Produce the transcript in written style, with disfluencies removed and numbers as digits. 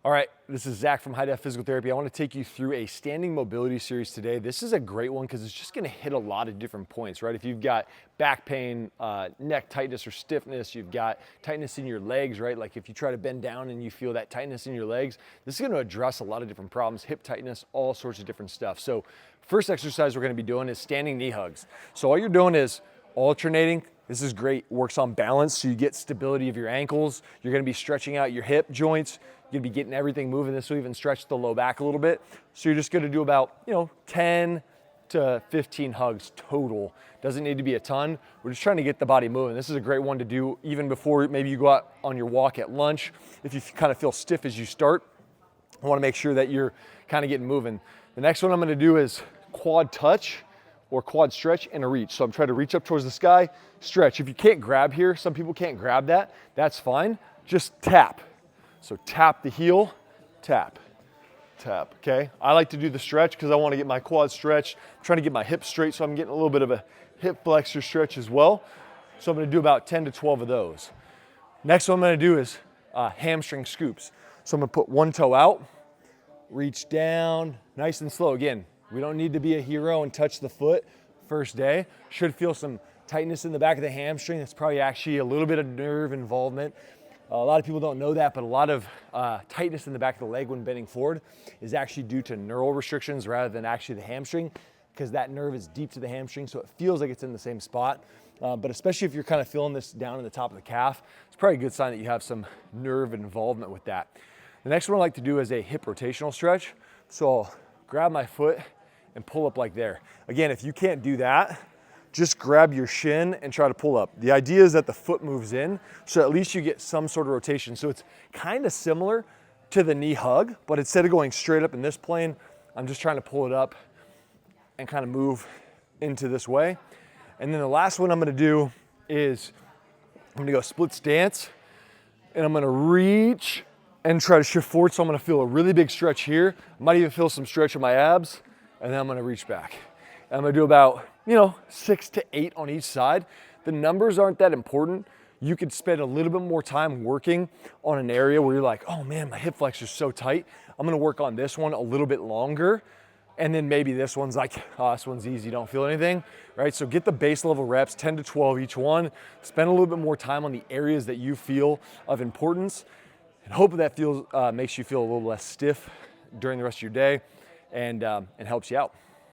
All right, this is Zach from High Def Physical Therapy. I want to take you through a standing mobility series today. This is a great one because it's just going to hit a lot of different points, right? If you've got back pain, neck tightness or stiffness, you've got tightness in your legs, right? Like if you try to bend down and you feel that tightness in your legs, this is going to address a lot of different problems, hip tightness, all sorts of different stuff. So first exercise we're going to be doing is standing knee hugs. So all you're doing is alternating. This is great, works on balance, so you get stability of your ankles. You're gonna be stretching out your hip joints. You're gonna be getting everything moving. This will even stretch the low back a little bit. So you're just gonna do about, 10 to 15 hugs total. Doesn't need to be a ton. We're just trying to get the body moving. This is a great one to do even before maybe you go out on your walk at lunch. If you kind of feel stiff as you start, I wanna make sure that you're kind of getting moving. The next one I'm gonna do is quad touch, or quad stretch and a reach. So I'm trying to reach up towards the sky, stretch. If you can't grab here, some people can't grab that, that's fine. Just tap. So tap the heel, tap, tap, okay? I like to do the stretch because I want to get my quad stretched. I'm trying to get my hips straight, so I'm getting a little bit of a hip flexor stretch as well. So I'm gonna do about 10 to 12 of those. Next one I'm gonna do is hamstring scoops. So I'm gonna put one toe out, reach down, nice and slow. Again, we don't need to be a hero and touch the foot first day. Should feel some tightness in the back of the hamstring. That's probably actually a little bit of nerve involvement. A lot of people don't know that, but a lot of tightness in the back of the leg when bending forward is actually due to neural restrictions rather than actually the hamstring, because that nerve is deep to the hamstring, so it feels like it's in the same spot. But especially if you're kind of feeling this down in the top of the calf, it's probably a good sign that you have some nerve involvement with that. The next one I like to do is a hip rotational stretch. So I'll grab my foot and pull up like there. Again, if you can't do that, just grab your shin and try to pull up. The idea is that the foot moves in, so at least you get some sort of rotation. So it's kind of similar to the knee hug, but instead of going straight up in this plane, I'm just trying to pull it up and kind of move into this way. And then the last one I'm gonna do is I'm gonna go split stance, and I'm gonna reach and try to shift forward. So I'm gonna feel a really big stretch here. I might even feel some stretch in my abs, and then I'm gonna reach back. And I'm gonna do about, 6 to 8 on each side. The numbers aren't that important. You could spend a little bit more time working on an area where you're like, oh man, my hip flexor's so tight. I'm gonna work on this one a little bit longer. And then maybe this one's like, oh, this one's easy, don't feel anything, right? So get the base level reps, 10 to 12 each one. Spend a little bit more time on the areas that you feel of importance. And hope that makes you feel a little less stiff during the rest of your day and helps you out.